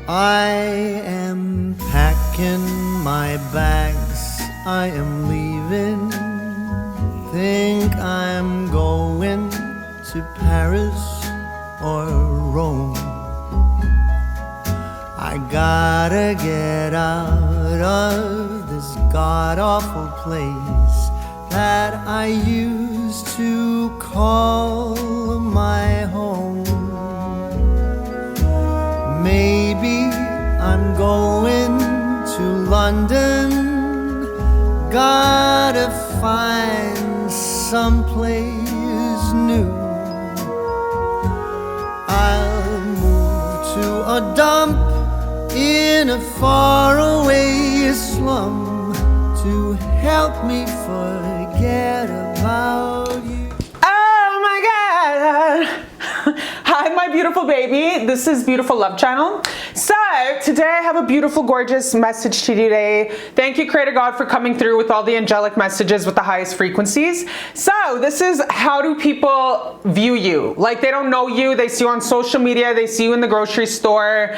I am packing my bags, I am leaving. Think I'm going to Paris or Rome. I gotta get out of this god-awful place that I used to call my home. Maybe I'm going to London. Gotta find someplace new. I'll move to a dump in a faraway slum to help me forget about you. Oh my God. Hi, my beautiful baby. This is Beautiful Love Channel. So today I have a beautiful, gorgeous message to you today. Thank you, Creator God, for coming through with all the angelic messages with the highest frequencies. So this is how do people view you? Like, they don't know you. They see you on social media. They see you in the grocery store.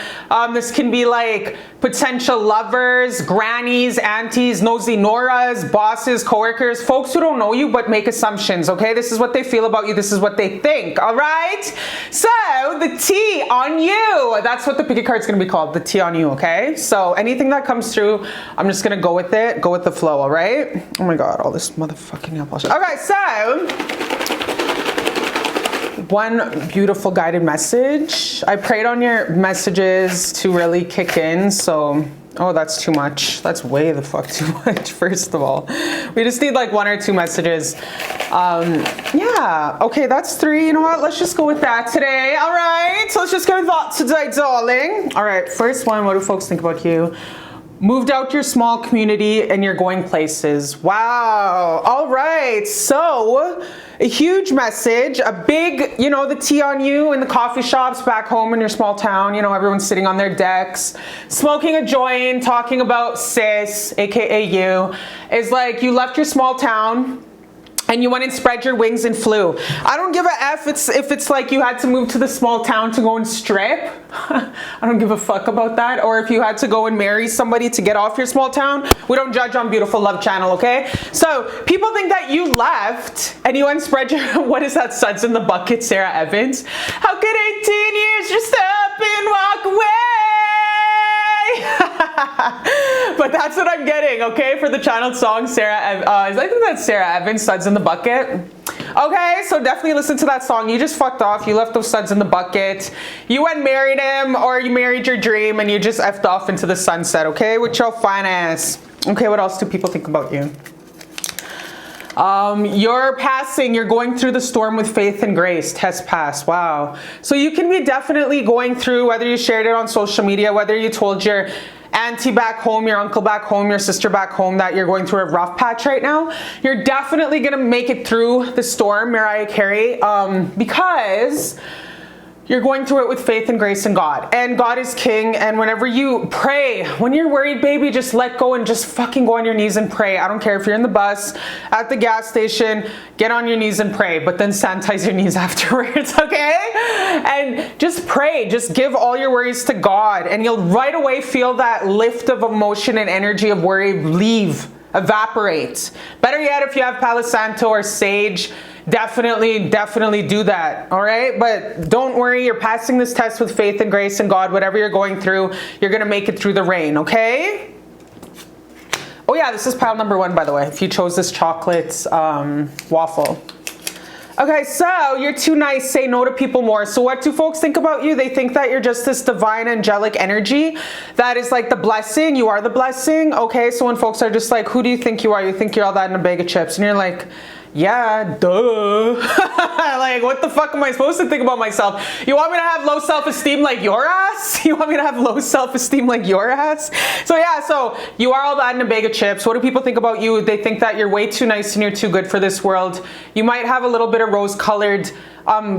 This can be like potential lovers, grannies, aunties, nosy Noras, bosses, coworkers, folks who don't know you but make assumptions, okay? This is what they feel about you. This is what they think, all right? So the T on you, that's what the pickacard is going to be called, the T on you, okay? So anything that comes through, I'm just going to go with it, go with the flow, all right? Oh my God, all this motherfucking nail polish. Okay, so one beautiful guided message. I prayed on your messages to really kick in, so oh, that's too much. That's way the fuck too much, first of all. We just need like 1 or 2 messages. Yeah, okay, that's 3. You know what? Let's just go with that today. All right, so let's just go with that today, darling. All right, first one, what do folks think about you? Moved out your small community and you're going places. Wow. All right. So a huge message, a big, you know, the tea on you in the coffee shops back home in your small town. You know, everyone's sitting on their decks, smoking a joint, talking about sis, AKA you. Is like you left your small town and you went and spread your wings and flew. I don't give a F if it's like you had to move to the small town to go and strip. I don't give a fuck about that. Or if you had to go and marry somebody to get off your small town. We don't judge on Beautiful Love Channel, okay? So people think that you left and you went and spread your, what is that, suds in the bucket, Sarah Evans? How could 18 years just up and walk away? But that's what I'm getting, okay, for the channeled song, Sarah. I think that's Sarah Evans, Suds in the Bucket. Okay, so definitely listen to that song. You just fucked off. You left those suds in the bucket. You went and married him, or you married your dream, and you just effed off into the sunset, okay, with your fine ass. Okay, what else do people think about you? You're passing, you're going through the storm with faith and grace. Test pass. Wow. So you can be definitely going through, whether you shared it on social media, whether you told your auntie back home, your uncle back home, your sister back home that you're going through a rough patch right now, you're definitely going to make it through the storm, Mariah Carey, because you're going through it with faith and grace in God. And God is king. And whenever you pray, when you're worried, baby, just let go and just fucking go on your knees and pray. I don't care if you're in the bus, at the gas station, get on your knees and pray, but then sanitize your knees afterwards, okay? And just pray. Just give all your worries to God. And you'll right away feel that lift of emotion and energy of worry leave, evaporate. Better yet, if you have Palo Santo or sage, definitely do that, all right? But don't worry, you're passing this test with faith and grace in God. Whatever you're going through, you're gonna make it through the rain, okay? Oh yeah, this is pile number 1, by the way, if you chose this chocolate waffle. Okay, so you're too nice, say no to people more. So what do folks think about you? They think that you're just this divine angelic energy that is like the blessing. You are the blessing, okay? So when folks are just like, who do you think you are? You think you're all that in a bag of chips. And you're like, yeah, duh. Like, what the fuck am I supposed to think about myself? You want me to have low self-esteem like your ass? You want me to have low self-esteem like your ass? So yeah, so you are all that in a bag of chips. What do people think about you? They think that you're way too nice and you're too good for this world. You might have a little bit of rose-colored.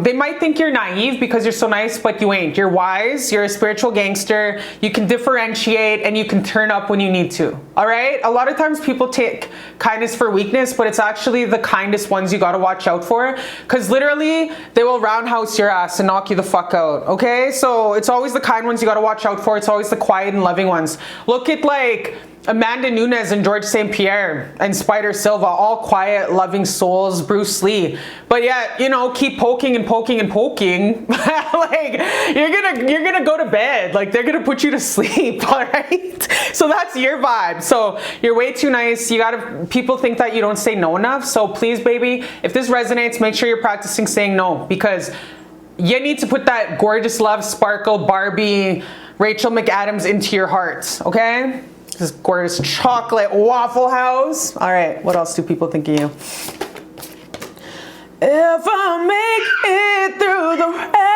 They might think you're naive because you're so nice, but you ain't. You're wise, you're a spiritual gangster, you can differentiate, and you can turn up when you need to, all right? A lot of times people take kindness for weakness, but it's actually the kindest ones you gotta watch out for, because literally they will roundhouse your ass and knock you the fuck out, okay? So it's always the kind ones you gotta watch out for. It's always the quiet and loving ones. Look at like Amanda Nunes and George St. Pierre and Spider Silva, all quiet, loving souls, Bruce Lee. But yet, you know, keep poking and poking and poking. Like, you're gonna go to bed. Like, they're gonna put you to sleep, all right? So that's your vibe. So you're way too nice. People think that you don't say no enough. So please, baby, if this resonates, make sure you're practicing saying no, because you need to put that gorgeous love, sparkle, Barbie, Rachel McAdams into your heart, okay? This gorgeous chocolate Waffle House. All right, what else do people think of you? If I make it through the rain.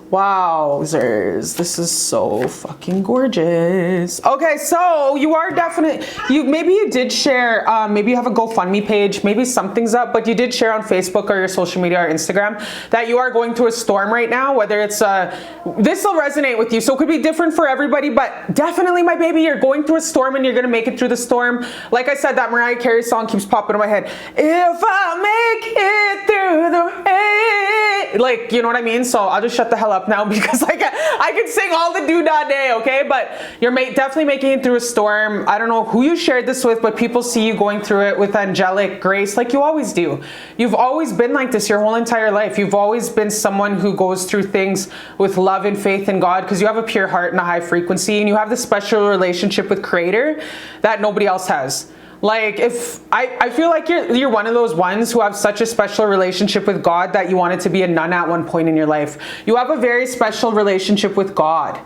Wowzers, this is so fucking gorgeous. Okay, so you are maybe you did share, maybe you have a GoFundMe page, maybe something's up, but you did share on Facebook or your social media or Instagram that you are going through a storm right now, whether it's, this will resonate with you. So it could be different for everybody, but definitely, my baby, you're going through a storm and you're gonna make it through the storm. Like I said, that Mariah Carey song keeps popping in my head. If I make it through the rain. Like, you know what I mean? So I'll just shut the hell up now, because like I could sing all the doo-dah day, okay? But you're definitely making it through a storm. I don't know who you shared this with, but people see you going through it with angelic grace, like you always do. You've always been like this your whole entire life. You've always been someone who goes through things with love and faith in God, because you have a pure heart and a high frequency, and you have this special relationship with Creator that nobody else has. Like, if I feel like you're one of those ones who have such a special relationship with God that you wanted to be a nun at one point in your life. You have a very special relationship with God,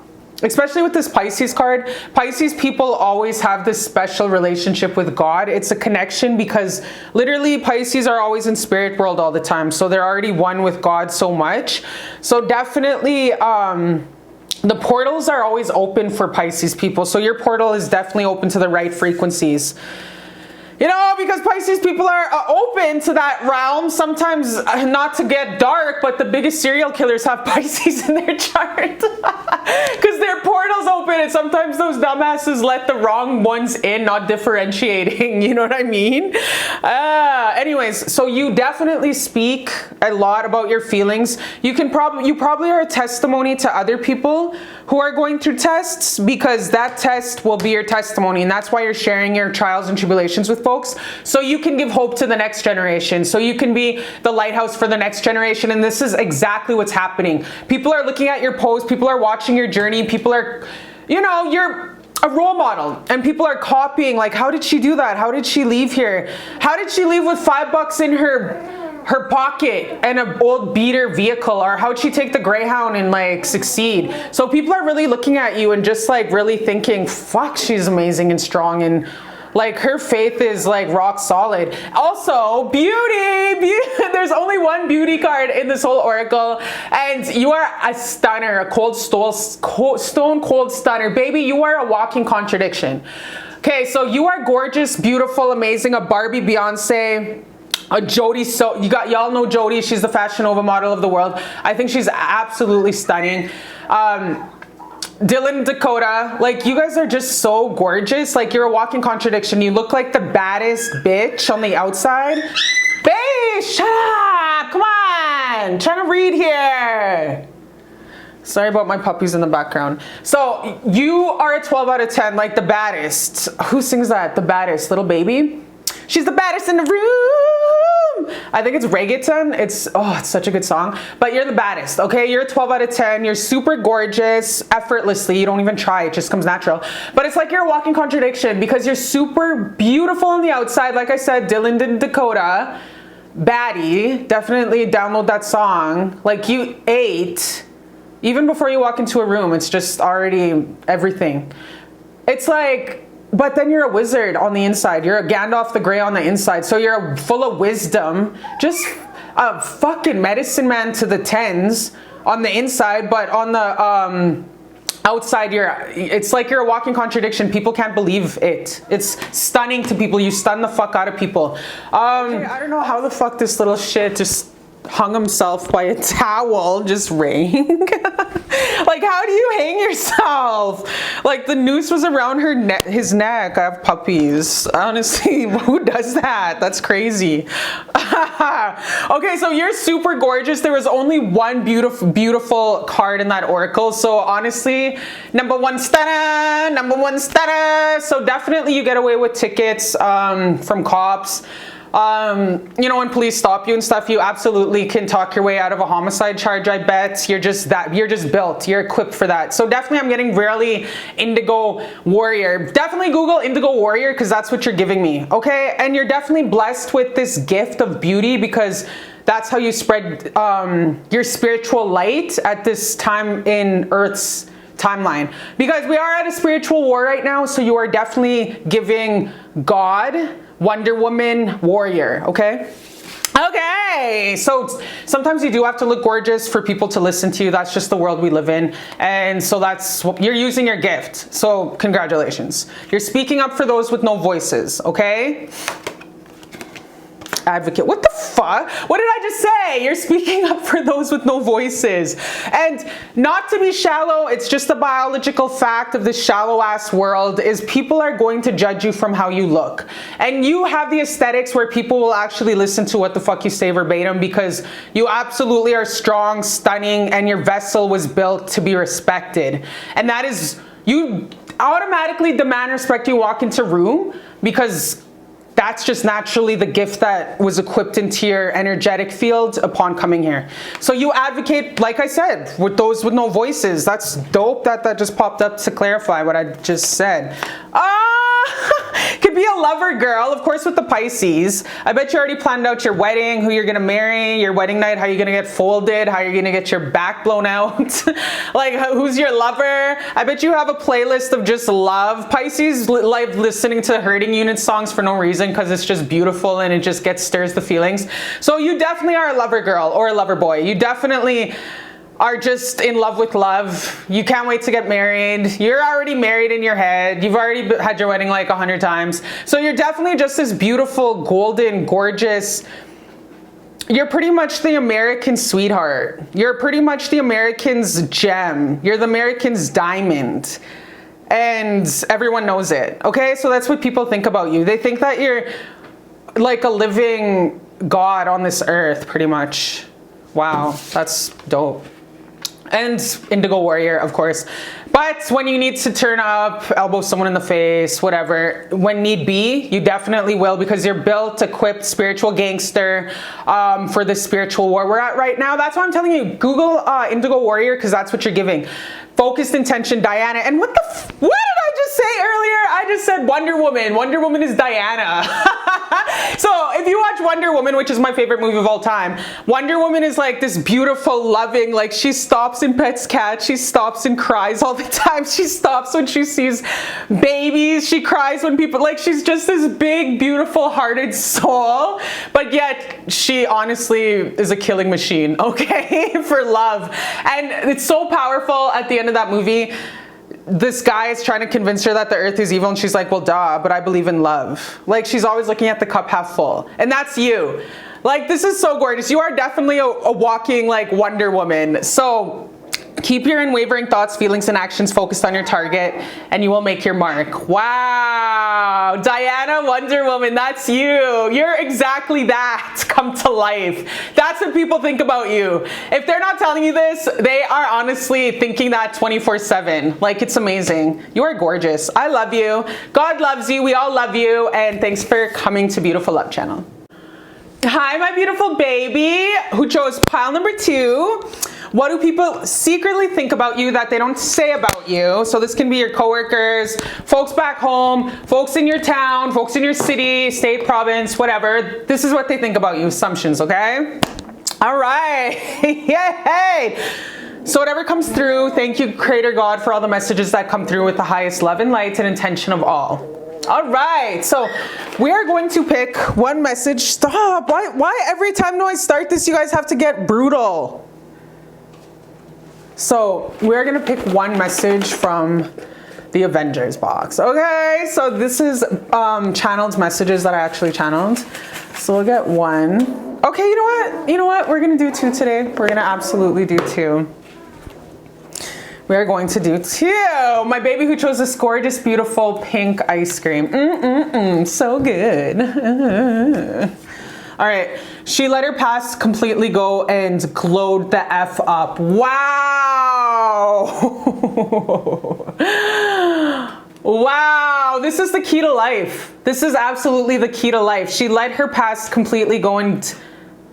especially with this Pisces card. Pisces people always have this special relationship with God. It's a connection, because literally Pisces are always in spirit world all the time. So they're already one with God so much. So definitely, the portals are always open for Pisces people. So your portal is definitely open to the right frequencies. You know, because Pisces people are open to that realm. Sometimes, not to get dark, but the biggest serial killers have Pisces in their chart. Because their portal's open, and sometimes those dumbasses let the wrong ones in, not differentiating. You know what I mean? Anyways, so you definitely speak a lot about your feelings. You probably are a testimony to other people who are going through tests, because that test will be your testimony, and that's why you're sharing your trials and tribulations with folks, so you can give hope to the next generation, so you can be the lighthouse for the next generation. And this is exactly what's happening. People are looking at your posts, people are watching your journey, people are, you know, you're a role model, and people are copying, like, how did she do that? How did she leave here? How did she leave with $5 in her pocket and an old beater vehicle? Or how'd she take the Greyhound and like succeed? So people are really looking at you and just like really thinking, fuck, she's amazing and strong, and like her faith is like rock solid. Also, beauty. There's only one beauty card in this whole oracle, and you are a stunner, a stone cold stunner. Baby, you are a walking contradiction. Okay, so you are gorgeous, beautiful, amazing, a Barbie, Beyonce, a Jodie. So y'all know Jodie. She's the Fashion Nova model of the world. I think she's absolutely stunning. Dylan, Dakota, like, you guys are just so gorgeous. Like, you're a walking contradiction. You look like the baddest bitch on the outside. Babe, shut up. Come on. I'm trying to read here. Sorry about my puppies in the background. So you are a 12 out of 10, like the baddest. Who sings that? The baddest, Little Baby. She's the baddest in the room. I think it's reggaeton. It's such a good song. But you're the baddest, okay? You're a 12 out of 10. You're super gorgeous, effortlessly. You don't even try. It just comes natural. But it's like you're a walking contradiction, because you're super beautiful on the outside. Like I said, Dylan Dakota, baddie. Definitely download that song. Like, you ate. Even before you walk into a room, it's just already everything. It's like, but then you're a wizard on the inside. You're a Gandalf the Grey on the inside. So you're full of wisdom. Just a fucking medicine man to the tens on the inside. But on the outside, it's like you're a walking contradiction. People can't believe it. It's stunning to people. You stun the fuck out of people. Okay, I don't know how the fuck this little shit just hung himself by a towel, just rang. Like, how do you hang yourself? Like, the noose was around his neck. I have puppies. Honestly, who does that? That's crazy. Okay, so you're super gorgeous. There was only one beautiful card in that oracle. So honestly, number one stunner, number one stunner. So definitely you get away with tickets from cops. You know, when police stop you and stuff, you absolutely can talk your way out of a homicide charge. I bet you're just built, you're equipped for that. So definitely I'm getting really indigo warrior. Definitely Google indigo warrior, because that's what you're giving me. Okay, and you're definitely blessed with this gift of beauty, because that's how you spread your spiritual light at this time in Earth's timeline, because we are at a spiritual war right now. So you are definitely giving God Wonder Woman warrior. Okay. Okay, so sometimes you do have to look gorgeous for people to listen to you. That's just the world we live in. And so that's what you're using your gift. So congratulations. You're speaking up for those with no voices. Okay. Advocate. What the fuck? What did I just say? You're speaking up for those with no voices. And not to be shallow, it's just a biological fact of this shallow ass world is people are going to judge you from how you look. And you have the aesthetics where people will actually listen to what the fuck you say verbatim, because you absolutely are strong, stunning, and your vessel was built to be respected. And that is, you automatically demand respect. You walk into a room because that's just naturally the gift that was equipped into your energetic field upon coming here. So you advocate, like I said, with those with no voices. That's dope that just popped up to clarify what I just said. Could be a lover girl, of course, with the Pisces. I bet you already planned out your wedding, who you're gonna marry, your wedding night, how you're gonna get folded, how you're gonna get your back blown out. Like, who's your lover? I bet you have a playlist of just love. Pisces like listening to Hurting Unit songs for no reason, because it's just beautiful and it just stirs the feelings. So you definitely are a lover girl or a lover boy. You definitely are just in love with love. You can't wait to get married. You're already married in your head. You've already had your wedding like 100 times. So you're definitely just this beautiful, golden, gorgeous. You're pretty much the American sweetheart. You're pretty much the American's gem. You're the American's diamond. And everyone knows it. Okay, so that's what people think about you. They think that you're like a living god on this earth, pretty much. Wow, that's dope. And indigo warrior, of course. But when you need to turn up, elbow someone in the face, whatever, when need be, you definitely will, because you're built, equipped, spiritual gangster for this spiritual war we're at right now. That's why I'm telling you, Google indigo warrior, because that's what you're giving. Focused intention, Diana. And what did I just say earlier? I just said Wonder Woman. Wonder Woman is Diana. So if you watch Wonder Woman, which is my favorite movie of all time, Wonder Woman is like this beautiful, loving, like she stops and pets cats. She stops and cries all the time. She stops when she sees babies. She cries when people, like she's just this big, beautiful hearted soul. But yet she honestly is a killing machine, okay, for love. And it's so powerful at the end of that movie. This guy is trying to convince her that the earth is evil, and she's like, well, duh, but I believe in love. Like, she's always looking at the cup half full. And that's you. Like, this is so gorgeous. You are definitely a walking, like, Wonder Woman. So keep your unwavering thoughts, feelings, and actions focused on your target, and you will make your mark. Wow. Diana, Wonder Woman, that's you. You're exactly that come to life. That's what people think about you. If they're not telling you this, they are honestly thinking that 24/7. Like, it's amazing. You are gorgeous. I love you. God loves you. We all love you. And thanks for coming to Beautiful Love Channel. Hi, my beautiful baby who chose pile number 2. What do people secretly think about you that they don't say about you? So this can be your coworkers, folks back home, folks in your town, folks in your city, state, province, whatever. This is what they think about you. Assumptions, okay? All right. Yay! So whatever comes through, thank you, Creator God, for all the messages that come through with the highest love and light and intention of all. All right, so we are going to pick one message. Stop. Why every time I start this, you guys have to get brutal? So we're gonna pick one message from the Avengers box. Okay, so this is channeled messages that I actually channeled. So we'll get one. Okay, you know what? You know what? We're gonna do 2 today. We're gonna absolutely do 2. We are going to do 2. My baby who chose this gorgeous, beautiful pink ice cream. So good. All right. She let her past completely go and glowed the F up. Wow. Wow. This is the key to life. This is absolutely the key to life. She let her past completely go and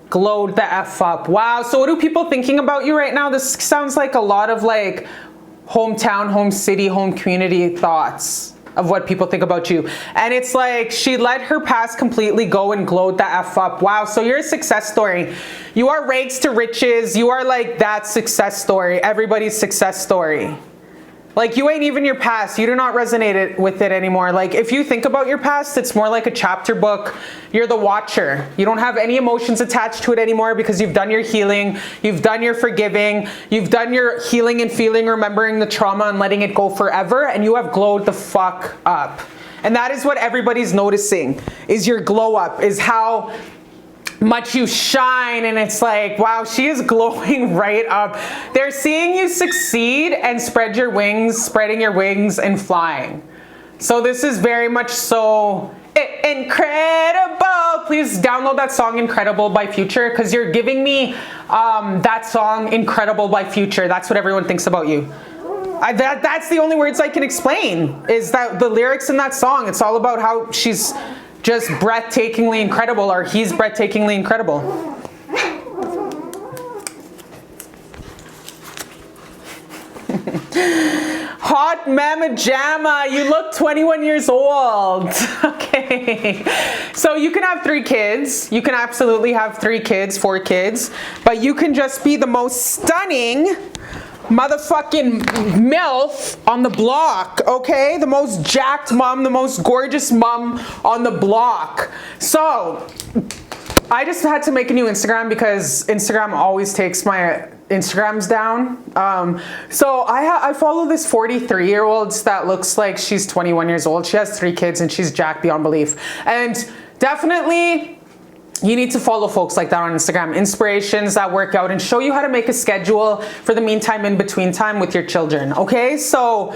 glowed the F up. Wow. So what are people thinking about you right now? This sounds like a lot of like hometown, home city, home community thoughts of what people think about you. And it's like, she let her past completely go and glowed the F up. Wow. So you're a success story. You are rags to riches. You are like that success story. Everybody's success story. Like, you ain't even your past. You do not resonate with it anymore. Like, if you think about your past, it's more like a chapter book. You're the watcher. You don't have any emotions attached to it anymore because you've done your healing. You've done your forgiving. You've done your healing and feeling, remembering the trauma and letting it go forever. And you have glowed the fuck up. And that is what everybody's noticing, is your glow up, is how much you shine. And it's like, wow, she is glowing right up. They're seeing you succeed and spreading your wings and flying. So this is very much so incredible. Please download that song Incredible by Future, because you're giving me that song Incredible by Future. That's what everyone thinks about you. That's the only words I can explain, is that the lyrics in that song, it's all about how she's just breathtakingly incredible, or he's breathtakingly incredible. Hot Mama Jamma, you look 21 years old. Okay. So you can have 3 kids. You can absolutely have 3 kids, 4 kids, but you can just be the most stunning motherfucking MILF on the block, okay? The most jacked mom, the most gorgeous mom on the block. So I just had to make a new Instagram because Instagram always takes my Instagrams down. So I follow this 43-year-old that looks like she's 21 years old. She has 3 kids and she's jacked beyond belief. And definitely, you need to follow folks like that on Instagram. Inspirations that work out and show you how to make a schedule for the meantime, in between time with your children. Okay, so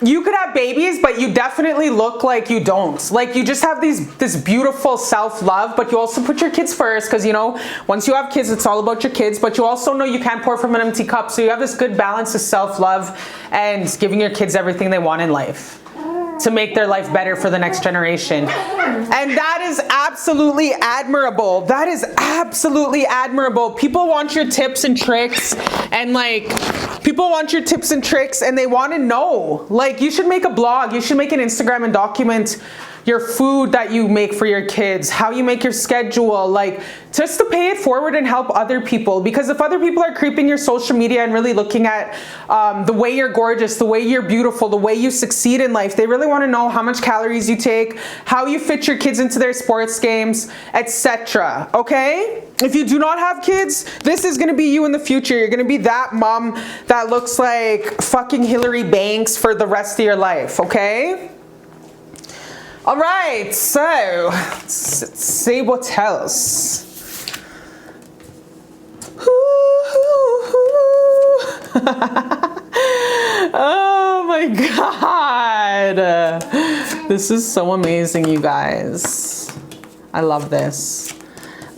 you could have babies, but you definitely look like you don't. Like, you just have this beautiful self-love, but you also put your kids first, because, you know, once you have kids, it's all about your kids. But you also know you can't pour from an empty cup. So you have this good balance of self-love and giving your kids everything they want in life to make their life better for the next generation. And that is absolutely admirable. That is absolutely admirable. People want your tips and tricks, and like, people want your tips and tricks, and they want to know. Like, you should make a blog. You should make an Instagram and document your food that you make for your kids, how you make your schedule, like, just to pay it forward and help other people. Because if other people are creeping your social media and really looking at the way you're gorgeous, the way you're beautiful, the way you succeed in life, they really want to know how much calories you take, how you fit your kids into their sports games, etc. Okay? If you do not have kids, this is going to be you in the future. You're going to be that mom that looks like fucking Hillary Banks for the rest of your life. Okay? All right, so let's see what else. Oh my God. This is so amazing, you guys. I love this.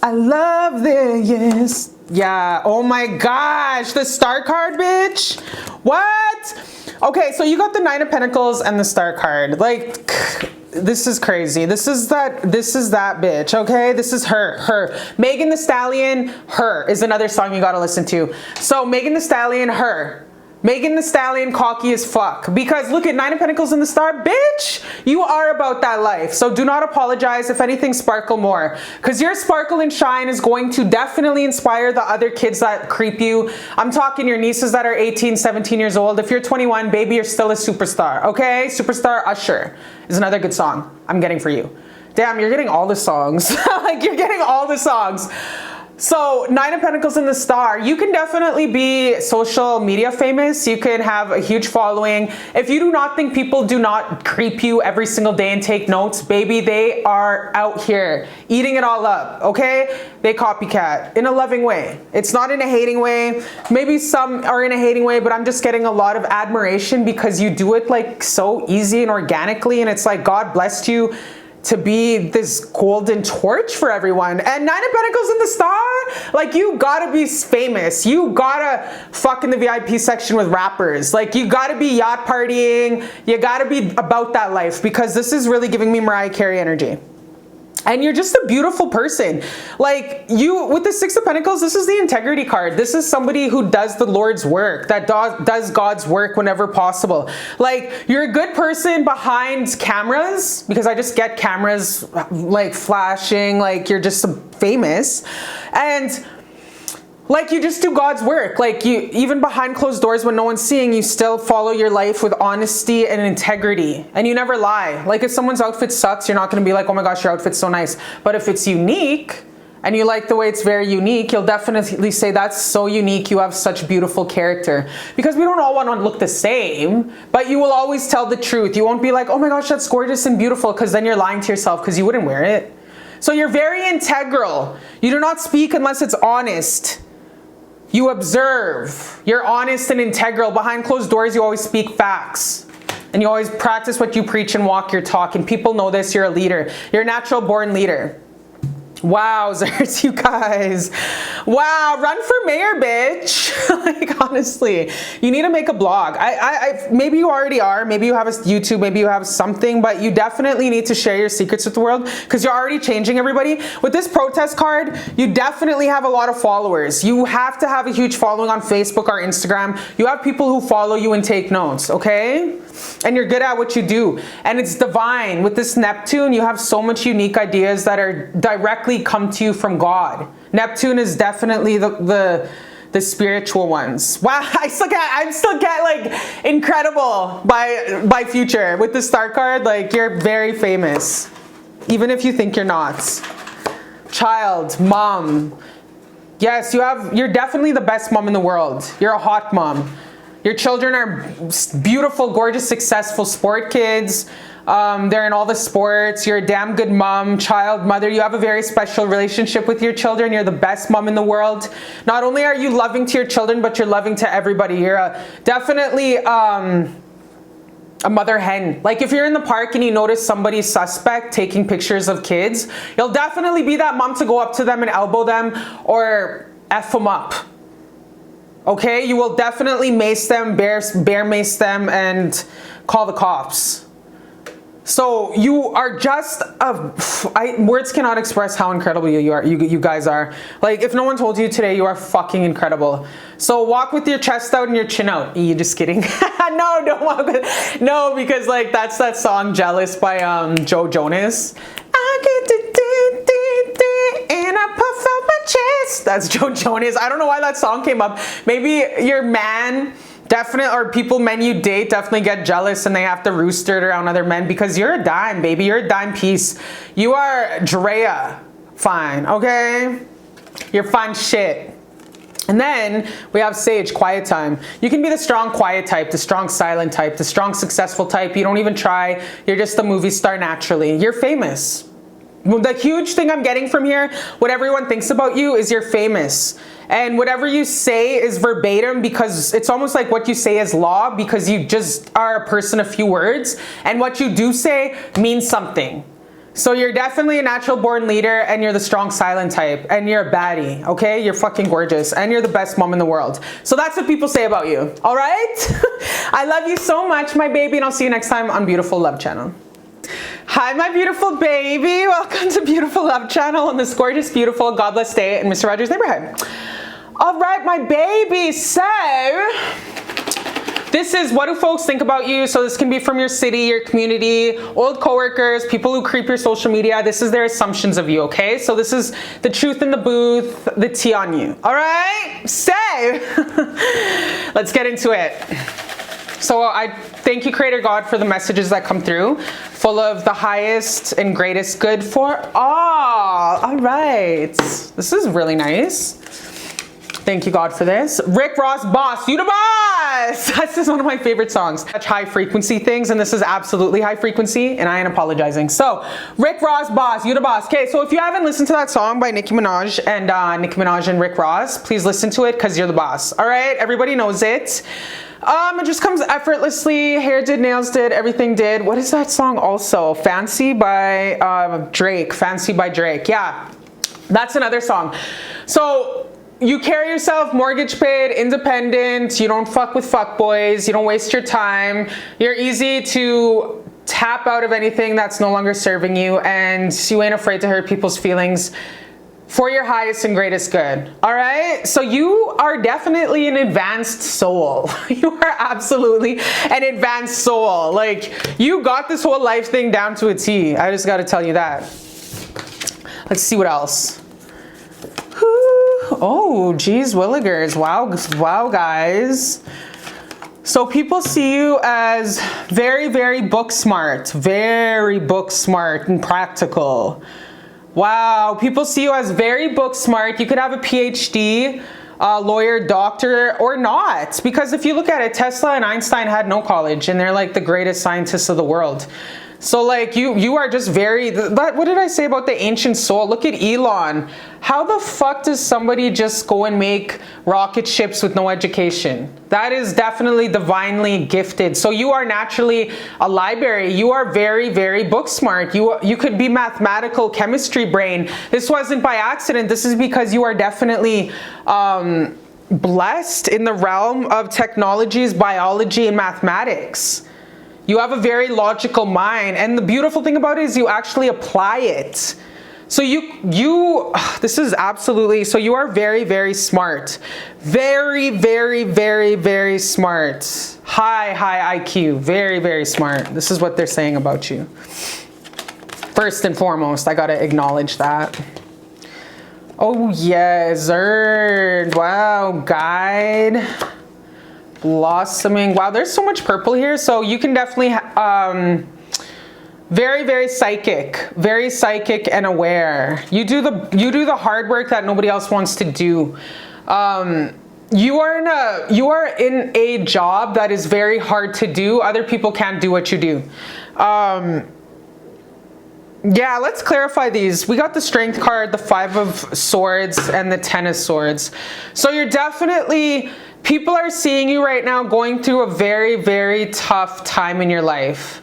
I love this. Yeah, oh my gosh, the star card, bitch. What? Okay, so you got the 9 of Pentacles and the star card. Like, this is crazy. This is that bitch, okay? This is her. Megan Thee Stallion, Her is another song you gotta listen to. So Megan Thee Stallion, Her. Megan Thee Stallion, cocky as fuck. Because look at 9 of Pentacles and the star, bitch. You are about that life. So do not apologize. If anything, sparkle more. Because your sparkle and shine is going to definitely inspire the other kids that creep you. I'm talking your nieces that are 18, 17 years old. If you're 21, baby, you're still a superstar, okay? Superstar Usher is another good song I'm getting for you. Damn, you're getting all the songs. Like, you're getting all the songs. So 9 of Pentacles in the Star, you can definitely be social media famous. You can have a huge following. If you do not think people do not creep you every single day and take notes, baby, they are out here eating it all up, okay? They copycat in a loving way. It's not in a hating way. Maybe some are in a hating way, but I'm just getting a lot of admiration because you do it like so easy and organically, and it's like God blessed you to be this golden torch for everyone. And 9 of Pentacles in the Star, like you gotta be famous. You gotta fuck in the VIP section with rappers. Like you gotta be yacht partying. You gotta be about that life, because this is really giving me Mariah Carey energy. And you're just a beautiful person. Like you, with the 6 of Pentacles, this is the integrity card. This is somebody who does the Lord's work, that does God's work whenever possible. Like you're a good person behind cameras, because I just get cameras like flashing, like you're just famous. And like you just do God's work. Like you, even behind closed doors when no one's seeing, you still follow your life with honesty and integrity, and you never lie. Like if someone's outfit sucks, you're not going to be like, oh my gosh, your outfit's so nice. But if it's unique and you like the way it's very unique, you'll definitely say that's so unique. You have such beautiful character, because we don't all want to look the same, but you will always tell the truth. You won't be like, oh my gosh, that's gorgeous and beautiful, because then you're lying to yourself, because you wouldn't wear it. So you're very integral. You do not speak unless it's honest. You observe. You're honest and integral. Behind closed doors, you always speak facts. And you always practice what you preach and walk your talk. And people know this. You're a leader. You're a natural born leader. Wowzers, you guys. Wow, run for mayor, bitch. Like, honestly, you need to make a blog. Maybe you already are. Maybe you have a YouTube. Maybe you have something. But you definitely need to share your secrets with the world, because you're already changing everybody. With this protest card, you definitely have a lot of followers. You have to have a huge following on Facebook or Instagram. You have people who follow you and take notes, okay? And you're good at what you do. And it's divine. With this Neptune, you have so much unique ideas that are directly come to you from God. Neptune is definitely the spiritual ones. Wow, I still get like incredible by future. With the Star card, like you're very famous, even if you think you're not. Child, mom. Yes, you're definitely the best mom in the world. You're a hot mom. Your children are beautiful, gorgeous, successful sport kids. They're in all the sports. You're a damn good mom, child, mother. You have a very special relationship with your children. You're the best mom in the world. Not only are you loving to your children, but you're loving to everybody. You're definitely a mother hen. Like if you're in the park and you notice somebody suspect taking pictures of kids, you'll definitely be that mom to go up to them and elbow them or F them up. Okay, you will definitely mace them, bear mace them, and call the cops. So you are just words cannot express how incredible you guys are. Like if no one told you today, you are fucking incredible. So walk with your chest out and your chin out. You just kidding? No, don't walk with, no, because like that's that song Jealous by Joe Jonas. I get to and I puff out my chest. That's Joe Jonas. I don't know why that song came up. Maybe your man or men you date definitely get jealous and they have to rooster it around other men, because you're a dime, baby. You're a dime piece. You are Drea fine, okay? You're fine shit. And then we have Sage, quiet time. You can be the strong quiet type, the strong silent type, the strong successful type. You don't even try. You're just a movie star naturally. You're famous. The huge thing I'm getting from here, what everyone thinks about you is you're famous. And whatever you say is verbatim, because it's almost like what you say is law, because you just are a person of few words. And what you do say means something. So you're definitely a natural born leader, and you're the strong silent type, and you're a baddie, okay? You're fucking gorgeous, and you're the best mom in the world. So that's what people say about you, all right? I love you so much, my baby, and I'll see you next time on Beautiful Love Channel. Hi, my beautiful baby. Welcome to Beautiful Love Channel on this gorgeous, beautiful, God bless day in Mr. Rogers' neighborhood. All right, my baby. So this is what do folks think about you. So this can be from your city, your community, old coworkers, people who creep your social media. This is their assumptions of you, okay? So this is the truth in the booth, the tea on you. All right? So let's get into it. So I thank you, Creator God, for the messages that come through, full of the highest and greatest good for all. All right. This is really nice. Thank you, God, for this. Rick Ross, Boss, You the Boss. This is one of my favorite songs. Such high frequency things, and this is absolutely high frequency, and I ain't apologizing. So, Rick Ross, Boss, You the Boss. Okay, so if you haven't listened to that song by Nicki Minaj and Rick Ross, please listen to it because you're the boss. All right, everybody knows it. It just comes effortlessly. Hair did, nails did, everything did. What is that song also? Fancy by Drake. Fancy by Drake. Yeah, that's another song. So, you carry yourself, mortgage paid, independent, you don't fuck with fuckboys, you don't waste your time, you're easy to tap out of anything that's no longer serving you, and you ain't afraid to hurt people's feelings for your highest and greatest good. All right? So you are definitely an advanced soul. You are absolutely an advanced soul. Like, you got this whole life thing down to a T. I just got to tell you that. Let's see what else. Oh, geez, Willigers. Wow, guys. So people see you as very, very book smart and practical. Wow, people see you as very book smart. You could have a PhD, lawyer, doctor, or not. Because if you look at it, Tesla and Einstein had no college, and they're like the greatest scientists of the world. So like you are just very, what did I say about the ancient soul? Look at Elon. How the fuck does somebody just go and make rocket ships with no education? That is definitely divinely gifted. So you are naturally a library. You are very, very book smart. You could be mathematical chemistry brain. This wasn't by accident. This is because you are definitely blessed in the realm of technologies, biology, and mathematics. You have a very logical mind, and the beautiful thing about it is you actually apply it. So this is absolutely, so you are very, very smart. Very, very, very, very smart. High IQ. Very, very smart. This is what they're saying about you. First and foremost, I gotta acknowledge that. Oh yes, Zerd. Wow, guide. Blossoming. Wow, there's so much purple here. So you can definitely very, very psychic and aware. You do the hard work that nobody else wants to do. You are in a job that is very hard to do. Other people can't do what you do. Yeah, let's clarify these. We got the Strength card, the 5 of Swords, and the 10 of Swords. So you're definitely, people are seeing you right now going through a very, very tough time in your life.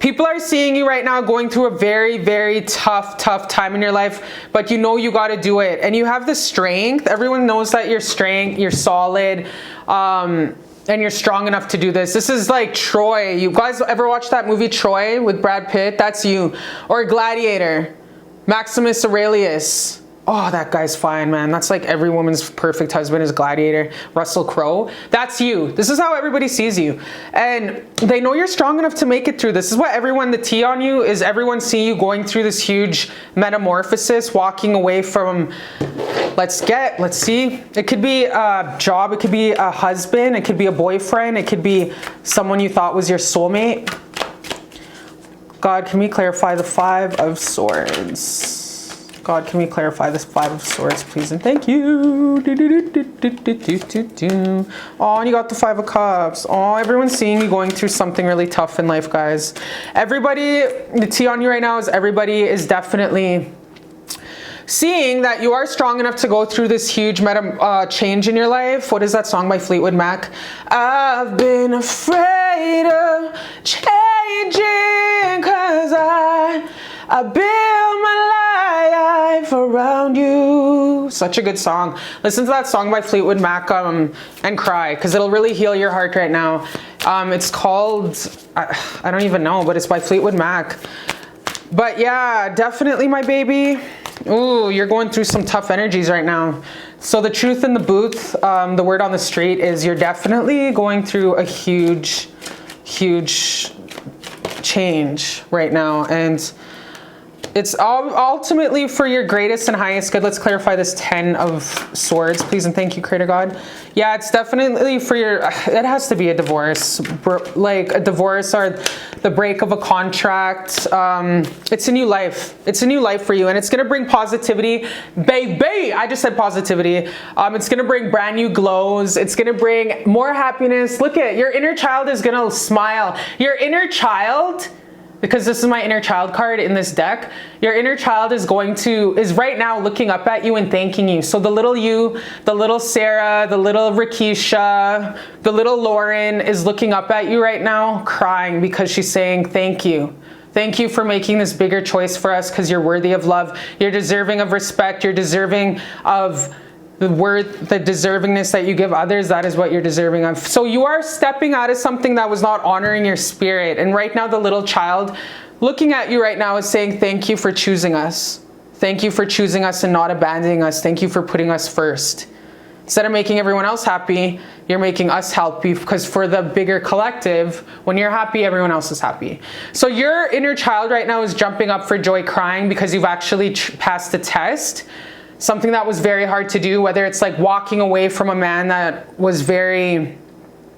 People are seeing you right now going through a very, very tough time in your life, but you know you got to do it. And you have the strength. Everyone knows that you're solid, and you're strong enough to do this. This is like Troy. You guys ever watch that movie Troy with Brad Pitt? That's you. Or Gladiator, Maximus Aurelius. Oh, that guy's fine, man. That's like every woman's perfect husband is Gladiator. Russell Crowe. That's you. This is how everybody sees you. And they know you're strong enough to make it through. This is what everyone, the tea on you is everyone see you going through this huge metamorphosis, walking away from, let's see. It could be a job. It could be a husband. It could be a boyfriend. It could be someone you thought was your soulmate. God, can we clarify the 5 of Swords? God, can we clarify this 5 of Swords, please? And thank you. Oh, and you got the 5 of Cups. Oh, everyone's seeing you going through something really tough in life, guys. Everybody, the tea on you right now is everybody is definitely seeing that you are strong enough to go through this huge change in your life. What is that song by Fleetwood Mac? I've been afraid of changing 'cause I build my life around you. Such a good song. Listen to that song by Fleetwood Mac and cry, because it'll really heal your heart right now. It's called, I don't even know, but it's by Fleetwood Mac. But yeah, definitely, my baby. Ooh, you're going through some tough energies right now. So the truth in the booth, the word on the street is you're definitely going through a huge change right now. And It's ultimately for your greatest and highest good. Let's clarify this 10 of Swords, please and thank you, Creator God. Yeah, it's definitely for your, it has to be a divorce, like a divorce or the break of a contract. It's a new life. It's a new life for you, and it's gonna bring positivity, baby. I just said positivity. It's gonna bring brand new glows. It's gonna bring more happiness. Look at your inner child is gonna smile. Your inner child, because this is my inner child card in this deck, your inner child is right now looking up at you and thanking you. So the little you, the little Sarah, the little Rakisha, the little Lauren is looking up at you right now crying because she's saying thank you. Thank you for making this bigger choice for us, because you're worthy of love. You're deserving of respect. You're deserving of the deservingness that you give others. That is what you're deserving of. So you are stepping out of something that was not honoring your spirit. And right now the little child looking at you right now is saying, thank you for choosing us. Thank you for choosing us and not abandoning us. Thank you for putting us first. Instead of making everyone else happy, you're making us happy, because for the bigger collective, when you're happy, everyone else is happy. So your inner child right now is jumping up for joy, crying because you've actually passed the test. Something that was very hard to do, whether it's like walking away from a man that was very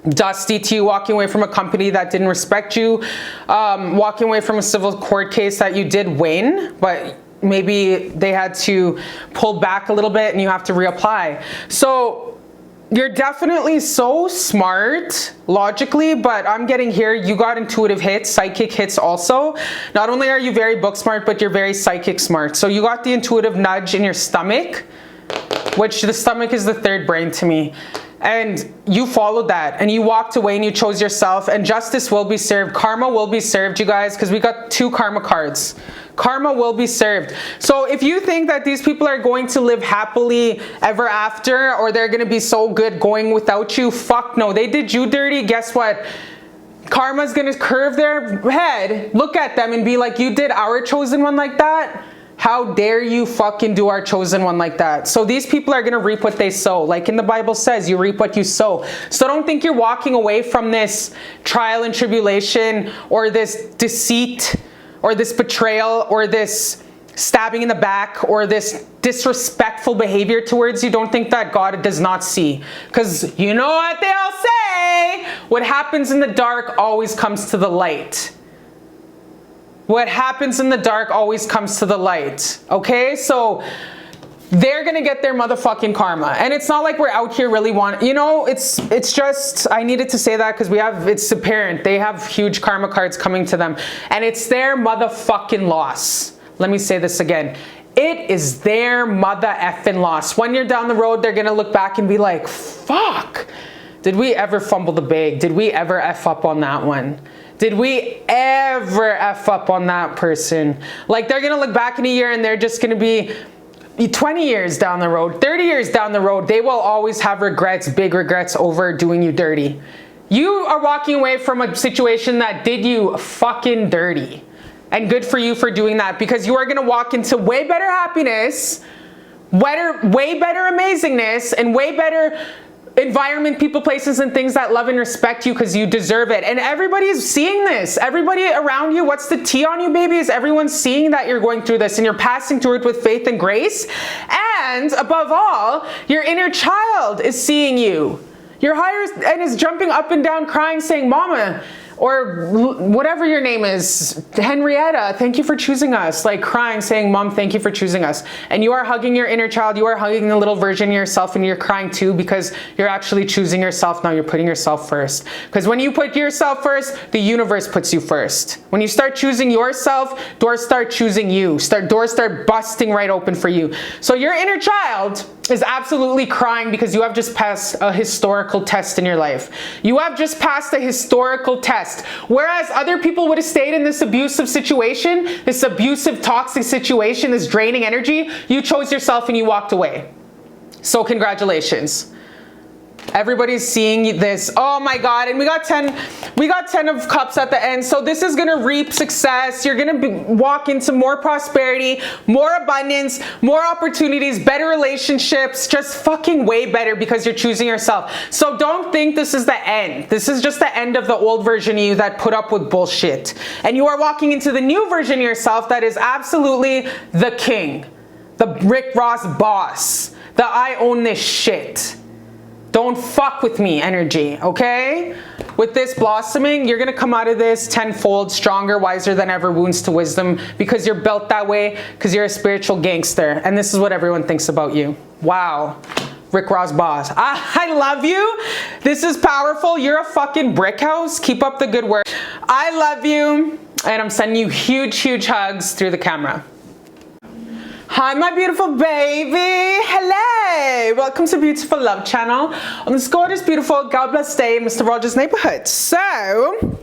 dusty to you, walking away from a company that didn't respect you, walking away from a civil court case that you did win, but maybe they had to pull back a little bit and you have to reapply. So you're definitely so smart logically, but I'm getting here, you got intuitive hits, psychic hits also. Not only are you very book smart, but you're very psychic smart. So you got the intuitive nudge in your stomach, which the stomach is the third brain to me. And you followed that and you walked away and you chose yourself, and justice will be served. Karma will be served, you guys, because we got 2 karma cards. Karma will be served. So if you think that these people are going to live happily ever after, or they're going to be so good going without you, fuck no. They did you dirty. Guess what? Karma's going to curve their head, look at them and be like, you did our chosen one like that? How dare you fucking do our chosen one like that? So these people are going to reap what they sow. Like in the Bible says, you reap what you sow. So don't think you're walking away from this trial and tribulation, or this deceit, or this betrayal, or this stabbing in the back, or this disrespectful behavior towards you. Don't think that God does not see. Because you know what they all say, what happens in the dark always comes to the light. What happens in the dark always comes to the light. Okay, so they're gonna get their motherfucking karma. And it's not like we're out here really you know, it's just, I needed to say that because it's apparent. They have huge karma cards coming to them. And it's their motherfucking loss. Let me say this again. It is their mother effing loss. When you're down the road, they're gonna look back and be like, fuck, did we ever fumble the bag? Did we ever F up on that one? Did we ever F up on that person? Like, they're gonna look back in a year and they're just gonna be 20 years down the road, 30 years down the road, they will always have regrets, big regrets over doing you dirty. You are walking away from a situation that did you fucking dirty. And good for you for doing that, because you are gonna walk into way better happiness, way better amazingness, and way better environment, people, places, and things that love and respect you, because you deserve it. And everybody's seeing this. Everybody around you, what's the tea on you, baby? Is everyone's seeing that you're going through this and you're passing through it with faith and grace. And above all, your inner child is seeing you. Your higher and is jumping up and down crying, saying, Mama, or whatever your name is, Henrietta, thank you for choosing us. Like crying, saying, Mom, thank you for choosing us. And you are hugging your inner child. You are hugging the little version of yourself, and you're crying too, because you're actually choosing yourself now. You're putting yourself first. Because when you put yourself first, the universe puts you first. When you start choosing yourself, doors start choosing you. Doors start busting right open for you. So your inner child is absolutely crying because you have just passed a historical test in your life. You have just passed a historical test. Whereas other people would have stayed in this abusive situation, this abusive, toxic situation, this draining energy, you chose yourself and you walked away. So congratulations. Everybody's seeing this. Oh my God. And we got 10 of cups at the end. So this is going to reap success. You're going to walk into more prosperity, more abundance, more opportunities, better relationships, just fucking way better because you're choosing yourself. So don't think this is the end. This is just the end of the old version of you that put up with bullshit. And you are walking into the new version of yourself that is absolutely the king, the Rick Ross boss, the I own this shit. Don't fuck with me energy, okay? With this blossoming, you're gonna come out of this tenfold, stronger, wiser than ever, wounds to wisdom, because you're built that way, because you're a spiritual gangster. And this is what everyone thinks about you. Wow. Rick Ross boss. I love you. This is powerful. You're a fucking brick house. Keep up the good work. I love you. And I'm sending you huge, huge hugs through the camera. Hi, my beautiful baby. Hello. Welcome to Beautiful Love Channel on this gorgeous, beautiful, God bless day in Mr. Rogers' neighborhood. So,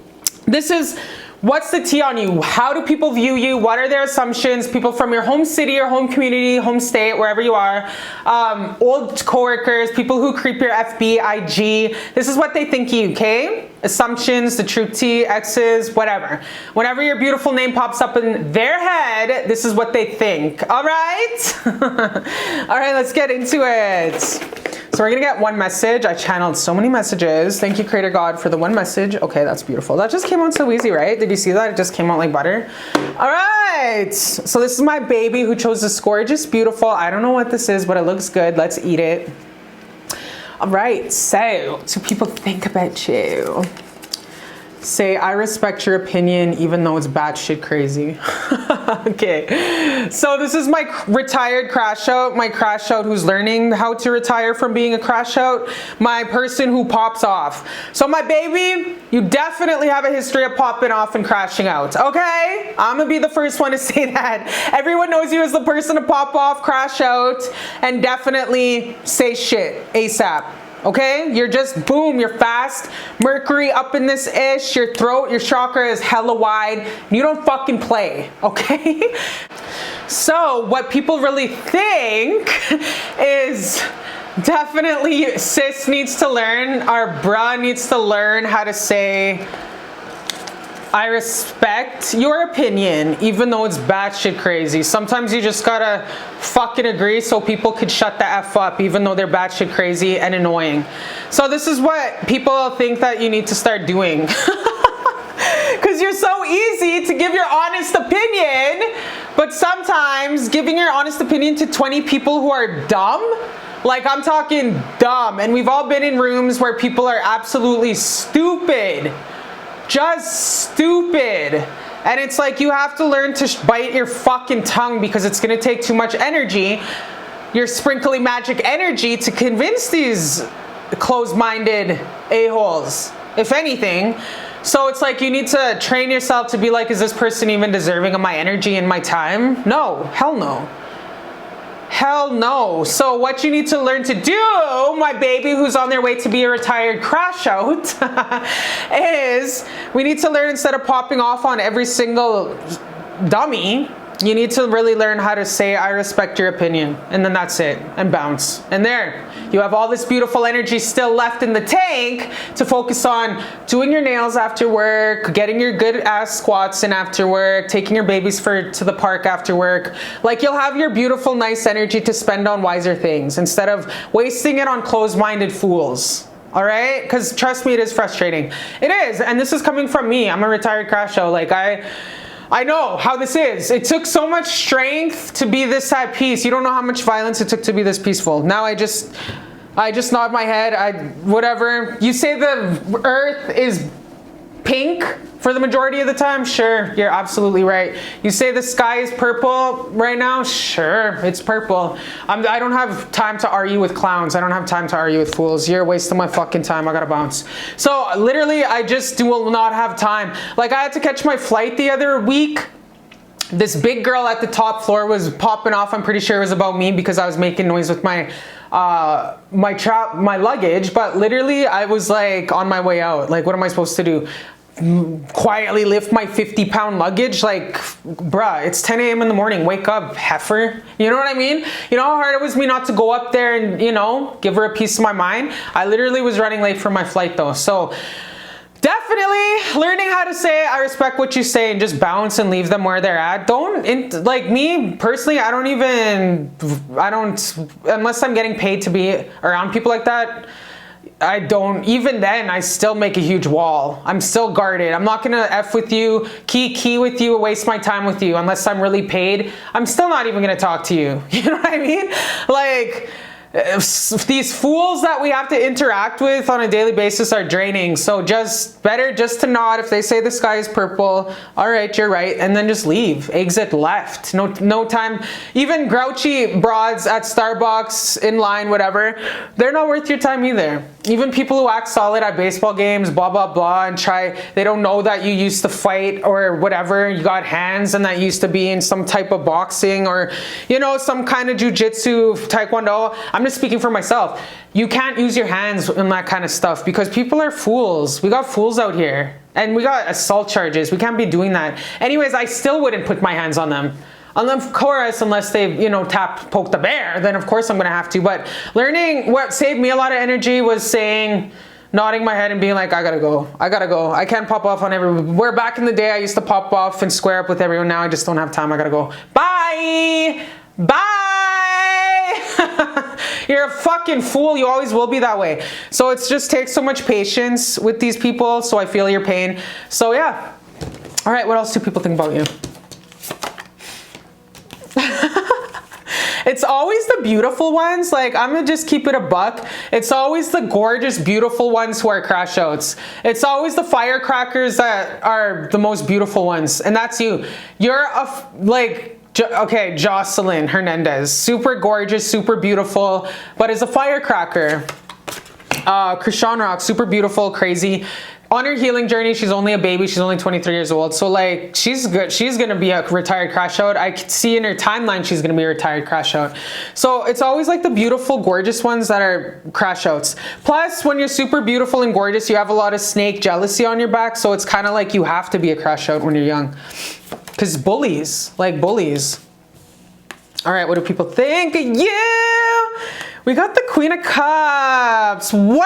this is what's the tea on you? How do people view you? What are their assumptions? People from your home city or home community, home state, wherever you are. Old coworkers, people who creep your FB, IG. This is what they think of you, okay? Assumptions, the truth tea, exes, whatever. Whenever your beautiful name pops up in their head, this is what they think. All right? All right, let's get into it. So we're gonna get one message. I channeled so many messages. Thank you, Creator God, for the one message. Okay, that's beautiful. That just came out so easy, right? Did you see that? It just came out like butter. All right. So this is my baby who chose this gorgeous, beautiful. I don't know what this is, but it looks good. Let's eat it. All right. So, do people think about you? Say, I respect your opinion, even though it's batshit crazy. Okay. So this is my retired crash out, my crash out who's learning how to retire from being a crash out, my person who pops off. So my baby, you definitely have a history of popping off and crashing out. Okay? I'm gonna be the first one to say that. Everyone knows you as the person to pop off, crash out, and definitely say shit ASAP. Okay, you're just boom, you're fast, Mercury up in this ish, your throat, your chakra is hella wide, you don't fucking play, okay? So what people really think is definitely sis needs to learn, our bruh needs to learn how to say, I respect your opinion, even though it's batshit crazy. Sometimes you just gotta fucking agree so people could shut the F up, even though they're batshit crazy and annoying. So this is what people think that you need to start doing. Because you're so easy to give your honest opinion, but sometimes giving your honest opinion to 20 people who are dumb, like I'm talking dumb, and we've all been in rooms where people are absolutely stupid. Just stupid. And it's like you have to learn to bite your fucking tongue because it's going to take too much energy, your sprinkly magic energy, to convince these closed-minded a-holes, if anything. So it's like you need to train yourself to be like, is this person even deserving of my energy and my time? No, hell no. Hell no. So what you need to learn to do, my baby who's on their way to be a retired crash out, is we need to learn, instead of popping off on every single dummy, you need to really learn how to say, I respect your opinion. And then that's it. And bounce. And there. You have all this beautiful energy still left in the tank to focus on doing your nails after work, getting your good ass squats in after work, taking your babies to the park after work. Like, you'll have your beautiful, nice energy to spend on wiser things instead of wasting it on closed-minded fools. All right? Because trust me, it is frustrating. It is. And this is coming from me. I'm a retired crash out. Like, I know how this is. It took so much strength to be this at peace. You don't know how much violence it took to be this peaceful. Now I just nod my head. Whatever. You say the earth is pink for the majority of the time? Sure, you're absolutely right. You say the sky is purple right now? Sure, it's purple. I don't have time to argue with clowns. I don't have time to argue with fools. You're wasting my fucking time. I gotta bounce. So literally, I just will not have time. Like, I had to catch my flight the other week. This big girl at the top floor was popping off. I'm pretty sure it was about me because I was making noise with my luggage. But literally, I was like on my way out. Like, what am I supposed to do? quietly lift my 50-pound luggage. Like, bruh, it's 10 a.m. in the morning. Wake up, heifer. You know what I mean? You know how hard it was me not to go up there and, you know, give her a piece of my mind? I literally was running late for my flight though. So definitely learning how to say, I respect what you say, and just bounce and leave them where they're at. Like me personally, I don't, unless I'm getting paid to be around people like that, I don't, even then, I still make a huge wall. I'm still guarded. I'm not gonna F with you, key with you, waste my time with you unless I'm really paid. I'm still not even gonna talk to you. You know what I mean? Like, these fools that we have to interact with on a daily basis are draining. So better just to nod if they say the sky is purple. All right, you're right, and then just leave. Exit left. No time. Even grouchy broads at Starbucks, in line, whatever, they're not worth your time either. Even people who act solid at baseball games, blah blah blah, and they don't know that you used to fight or whatever. You got hands, and that used to be in some type of boxing or, you know, some kind of jujitsu, taekwondo. I'm just speaking for myself. You can't use your hands in that kind of stuff because people are fools. We got fools out here, and we got assault charges. We can't be doing that. Anyways, I still wouldn't put my hands on them. Of course, unless they, you know, poke the bear, then of course I'm gonna have to. But learning, what saved me a lot of energy was nodding my head and being like, I gotta go. I can't pop off on everyone. Where back in the day I used to pop off and square up with everyone. Now I just don't have time. I gotta go. Bye. You're a fucking fool. You always will be that way. So it just takes so much patience with these people. So I feel your pain. So yeah. All right. What else do people think about you? It's always the beautiful ones. Like, I'm gonna just keep it a buck. It's always the gorgeous, beautiful ones who are crash outs. It's always the firecrackers that are the most beautiful ones. And that's you. You're okay, Jocelyn Hernandez. Super gorgeous, super beautiful, but is a firecracker. Krishan Rock, super beautiful, crazy. On her healing journey, she's only a baby. She's only 23 years old. So like, she's good. She's going to be a retired crash out. I could see in her timeline, she's going to be a retired crash out. So it's always like the beautiful, gorgeous ones that are crash outs. Plus, when you're super beautiful and gorgeous, you have a lot of snake jealousy on your back. So it's kind of like you have to be a crash out when you're young. Because bullies. All right, what do people think? Yeah! We got the Queen of Cups. Wowzers!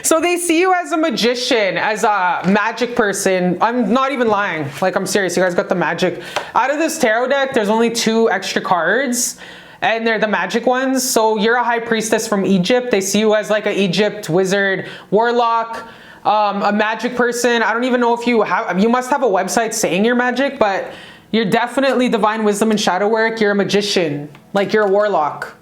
So they see you as a magician, as a magic person. I'm not even lying. Like, I'm serious. You guys got the magic. Out of this tarot deck, there's only 2 extra cards, and they're the magic ones. So you're a high priestess from Egypt. They see you as like an Egypt wizard, warlock, a magic person. I don't even know if you must have a website saying you're magic, but you're definitely divine wisdom and shadow work. You're a magician. Like, you're a warlock.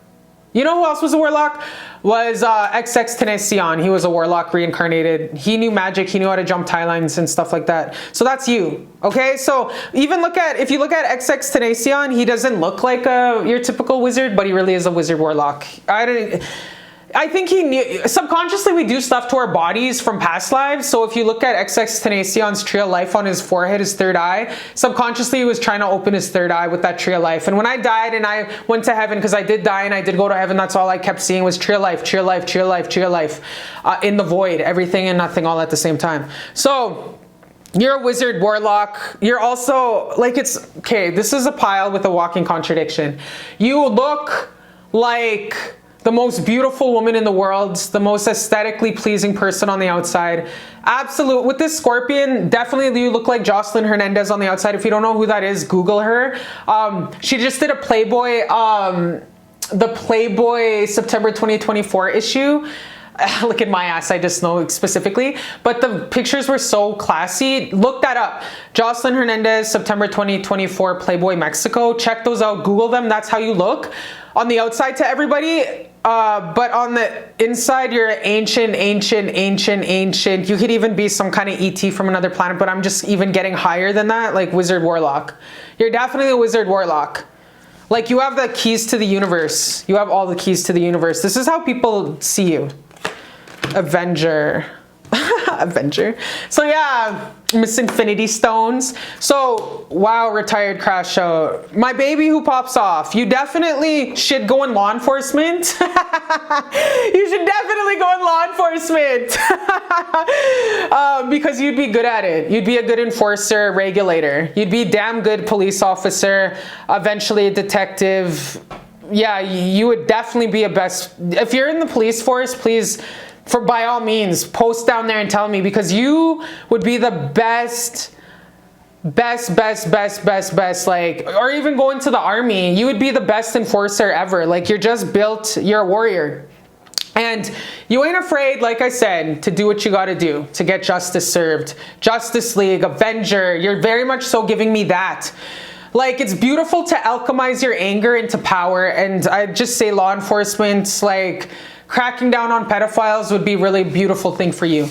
You know who else was a warlock? Was XX Tenacion. He was a warlock reincarnated. He knew magic. He knew how to jump tie lines and stuff like that. So that's you. Okay, so even if you look at XX Tenacion, he doesn't look like your typical wizard, but he really is a wizard warlock. I think he knew, subconsciously we do stuff to our bodies from past lives. So if you look at XX Tenacion's tree of life on his forehead, his third eye, subconsciously he was trying to open his third eye with that tree of life. And when I died and I went to heaven, because I did die and I did go to heaven, that's all I kept seeing was tree of life, tree of life, tree of life, tree of life, in the void, everything and nothing all at the same time. So you're a wizard warlock. You're also like, this is a pile with a walking contradiction. You look like the most beautiful woman in the world, the most aesthetically pleasing person on the outside. Absolute. With this Scorpion, definitely you look like Jocelyn Hernandez on the outside. If you don't know who that is, Google her. She just did a Playboy, the Playboy September 2024 issue. Look at my ass, I just know specifically. But the pictures were so classy. Look that up. Jocelyn Hernandez, September 2024, Playboy Mexico. Check those out, Google them. That's how you look on the outside to everybody. But on the inside, you're ancient. You could even be some kind of ET from another planet, but I'm just even getting higher than that, like wizard warlock. You're definitely a wizard warlock. Like, you have the keys to the universe. You have all the keys to the universe. This is how people see you. Avenger. Avenger. So yeah, Miss Infinity Stones. So wow, retired crash out. My baby who pops off. You definitely should go in law enforcement. You should definitely go in law enforcement. Because you'd be good at it. You'd be a good enforcer, regulator. You'd be a damn good police officer, eventually a detective. Yeah, you would definitely be a best. If you're in the police force, please, by all means, post down there and tell me, because you would be the best, like, or even go into the army. You would be the best enforcer ever. Like, you're just built, you're a warrior. And you ain't afraid, like I said, to do what you gotta do to get justice served. Justice League, Avenger, you're very much so giving me that. Like, it's beautiful to alchemize your anger into power. And I just say law enforcement, like, cracking down on pedophiles would be a really beautiful thing for you.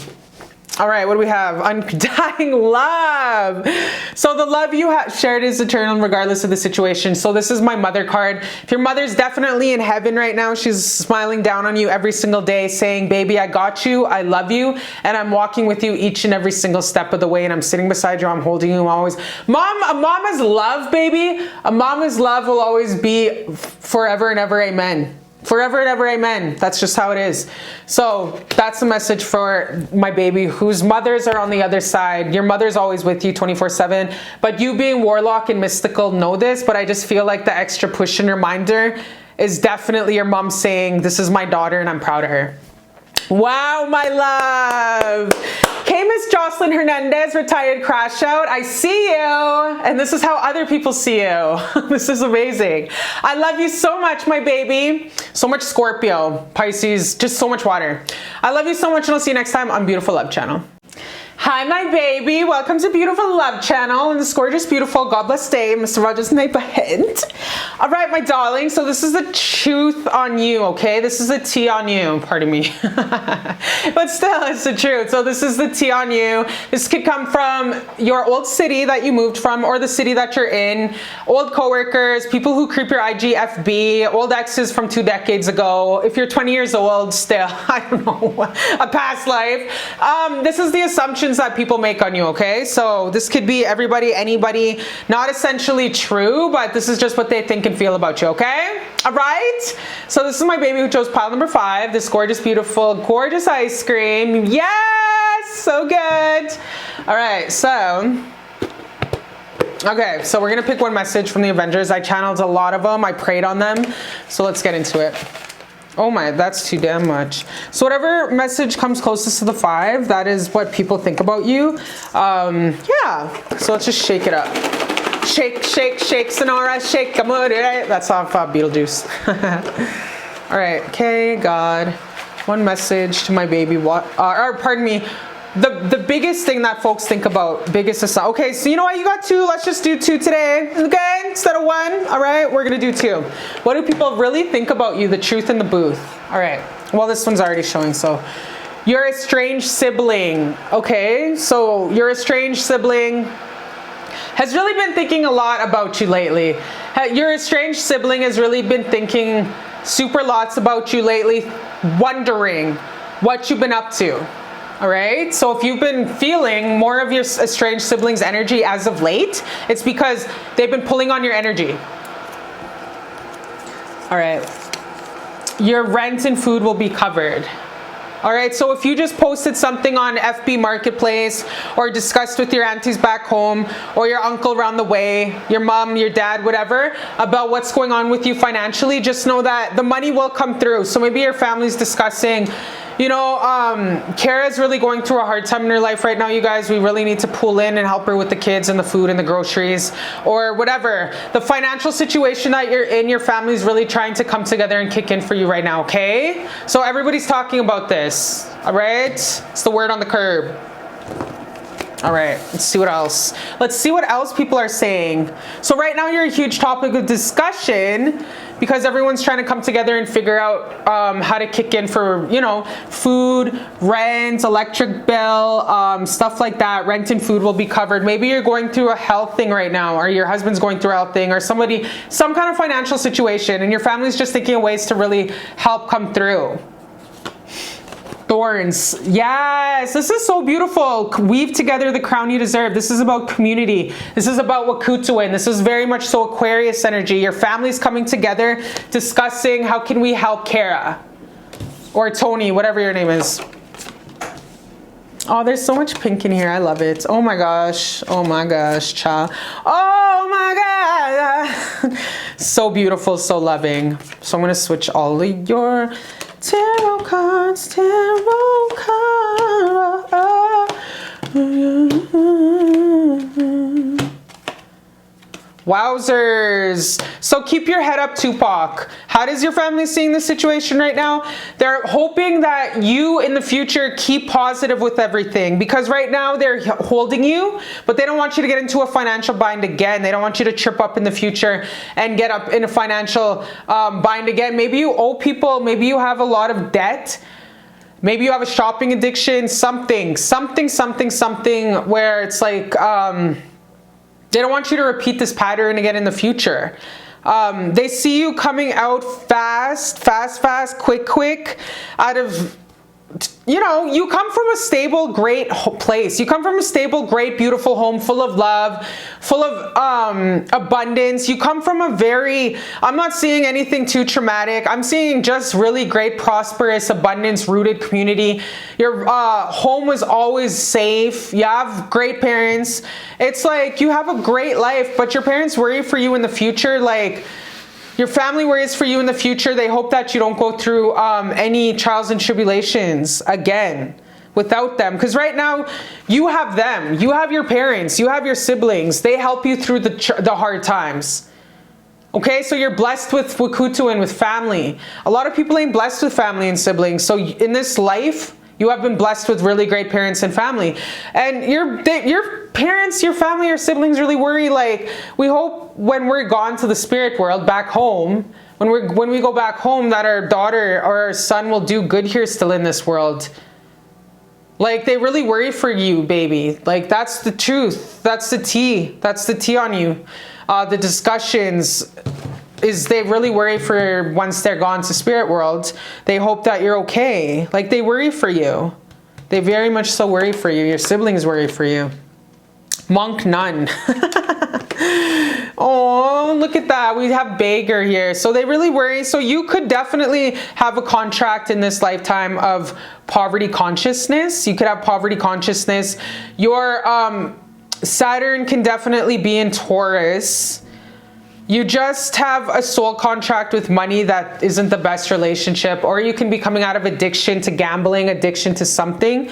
All right, what do we have? Undying love. So the love you have shared is eternal regardless of the situation. So this is my mother card. If your mother's definitely in heaven right now, she's smiling down on you every single day saying, baby, I got you, I love you, and I'm walking with you each and every single step of the way, and I'm sitting beside you, I'm holding you always. Mom, a mama's love, baby, a mama's love will always be forever and ever, amen. Forever and ever, amen. That's just how it is. So that's the message for my baby whose mothers are on the other side. Your mother's always with you 24/7. But you being warlock and mystical know this, but I just feel like the extra push and reminder is definitely your mom saying, this is my daughter and I'm proud of her. Wow, my love. Okay, Miss Jocelyn Hernandez, retired crash out. I see you. And this is how other people see you. This is amazing. I love you so much, my baby. So much Scorpio, Pisces, just so much water. I love you so much, and I'll see you next time on Beautiful Love Channel. Hi, my baby. Welcome to Beautiful Love Channel and this gorgeous, beautiful, God bless day, Mr. Rogers neighborhood. All right, my darling. So this is the truth on you, okay? This is the tea on you. Pardon me. But still, it's the truth. So this is the tea on you. This could come from your old city that you moved from or the city that you're in, old coworkers, people who creep your IG, FB, old exes from 2 decades ago. If you're 20 years old still, I don't know, a past life. This is the assumptions that people make on you, okay? So this could be everybody, anybody, not essentially true, but this is just what they think and feel about you, okay? All right? So this is my baby who chose pile number 5, this gorgeous, beautiful, gorgeous ice cream. Yes! So good. All right, so... Okay, so we're gonna pick one message from the Avengers. I channeled a lot of them. I prayed on them. So let's get into it. Oh my, that's too damn much. So whatever message comes closest to the 5, that is what people think about you. Yeah, so let's just shake it up. Shake, shake, shake, Sonora, shake, right? That's off Beetlejuice. All right, okay, God. One message to my baby, or pardon me, the biggest thing that folks think about, okay, so you know what, you got 2, let's just do 2 today, okay, instead of 1, all right, we're gonna do 2. What do people really think about you, the truth in the booth? All right, well, this one's already showing, so your estranged sibling, okay, so your estranged sibling has really been thinking a lot about you lately. Your estranged sibling has really been thinking super lots about you lately, wondering what you've been up to. All right, so if you've been feeling more of your estranged siblings' energy as of late, it's because they've been pulling on your energy. All right, your rent and food will be covered. All right, so if you just posted something on FB Marketplace or discussed with your aunties back home or your uncle around the way, your mom, your dad, whatever, about what's going on with you financially, just know that the money will come through. So maybe your family's discussing, you know, Kara's really going through a hard time in her life right now, you guys. We really need to pull in and help her with the kids and the food and the groceries or whatever. The financial situation that you're in, your family's really trying to come together and kick in for you right now, okay? So everybody's talking about this, all right? It's the word on the curb. All right, let's see what else. Let's see what else people are saying. So right now you're a huge topic of discussion because everyone's trying to come together and figure out how to kick in for, you know, food, rent, electric bill, stuff like that. Rent and food will be covered. Maybe you're going through a health thing right now, or your husband's going through a health thing, or somebody, some kind of financial situation, and your family's just thinking of ways to really help come through. thorns. Yes, this is so beautiful. Weave together the crown you deserve. This is about community. This is about Wakutuin. This is very much so Aquarius energy. Your family's coming together, discussing how can we help Kara or Tony, whatever your name is. Oh, there's so much pink in here. I love it. Oh my gosh. Oh my gosh, child. Oh my God. So beautiful, so loving. So I'm going to switch all of your tarot cards. Tarot cards. Wowzers. So keep your head up, Tupac. How does your family seeing the situation right now? They're hoping that you in the future keep positive with everything, because right now they're holding you, but they don't want you to get into a financial bind again. They don't want you to trip up in the future and get up in a financial bind again. Maybe you owe people, maybe you have a lot of debt. Maybe you have a shopping addiction, something where it's like, they don't want you to repeat this pattern again in the future. They see you coming out fast, quick, out of, you know, you come from a stable, great place. You come from a stable, great, beautiful home full of love, full of abundance. You come from a very, I'm not seeing anything too traumatic. I'm seeing just really great, prosperous, abundance-rooted community. Your home was always safe. You have great parents. It's like you have a great life, but your parents worry for you in the future. Like, your family worries for you in the future. They hope that you don't go through any trials and tribulations again without them. Because right now, you have them. You have your parents. You have your siblings. They help you through the hard times. Okay, so you're blessed with Wakutu and with family. A lot of people ain't blessed with family and siblings. So in this life, you have been blessed with really great parents and family. And your parents, your family, your siblings really worry. Like, we hope when we're gone to the spirit world back home, when we go back home, that our daughter or our son will do good here still in this world. Like, they really worry for you, baby. Like, that's the truth. That's the tea. That's the tea on you. The discussions is they really worry for once they're gone to spirit world. They hope that you're okay. Like, they worry for you. They very much so worry for you. Your siblings worry for you. Monk nun. Oh, look at that. We have beggar here. So they really worry. So you could definitely have a contract in this lifetime of poverty consciousness. You could have poverty consciousness. Your Saturn can definitely be in Taurus. You just have a soul contract with money that isn't the best relationship, or you can be coming out of addiction to gambling, addiction to something,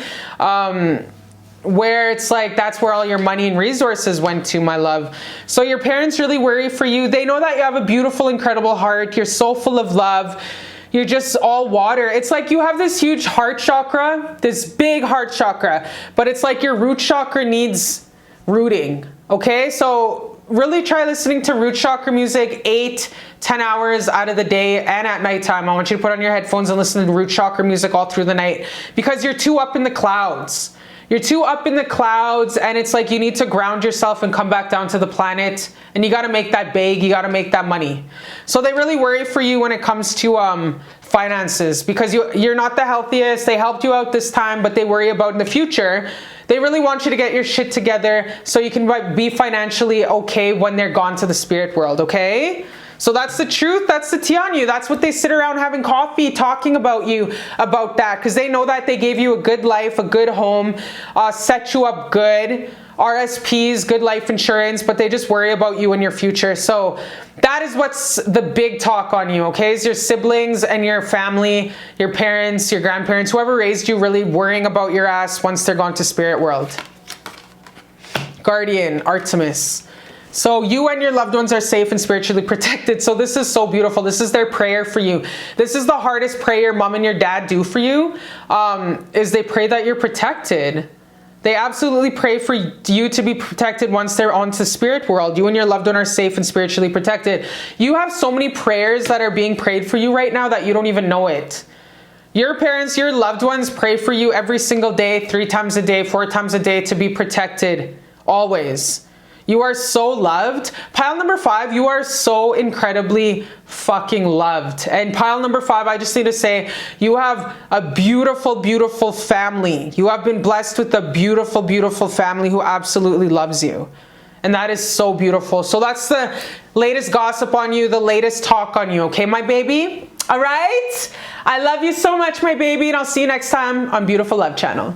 where it's like that's where all your money and resources went to, my love. So your parents really worry for you. They know that you have a beautiful, incredible heart. You're so full of love. You're just all water. It's like you have this huge heart chakra, this big heart chakra, but it's like your root chakra needs rooting. Okay, so really try listening to root chakra music 8-10 hours out of the day and at nighttime. I want you to put on your headphones and listen to root chakra music all through the night, because you're too up in the clouds. You're too up in the clouds, and it's like you need to ground yourself and come back down to the planet, and you got to make that bag, you got to make that money. So they really worry for you when it comes to finances, because you're not the healthiest. They helped you out this time, but they worry about in the future. They really want you to get your shit together so you can be financially okay when they're gone to the spirit world, okay? So that's the truth. That's the tea on you. That's what they sit around having coffee, talking about you, about that, because they know that they gave you a good life, a good home, set you up good, RSPs, good life insurance, but they just worry about you and your future. So that is what's the big talk on you, okay? Is your siblings and your family, your parents, your grandparents, whoever raised you, really worrying about your ass once they're gone to spirit world. Guardian, Artemis. So you and your loved ones are safe and spiritually protected. So this is so beautiful. This is their prayer for you. This is the hardest prayer your mom and your dad do for you, is they pray that you're protected. They absolutely pray for you to be protected once they're on to spirit world. You and your loved one are safe and spiritually protected. You have so many prayers that are being prayed for you right now that you don't even know it. Your parents, your loved ones pray for you every single day, 3 times a day, 4 times a day, to be protected always. You are so loved. Pile number 5, you are so incredibly fucking loved. And pile number 5, I just need to say, you have a beautiful, beautiful family. You have been blessed with a beautiful, beautiful family who absolutely loves you. And that is so beautiful. So that's the latest gossip on you, the latest talk on you, okay, my baby? All right? I love you so much, my baby, and I'll see you next time on Beautiful Love Channel.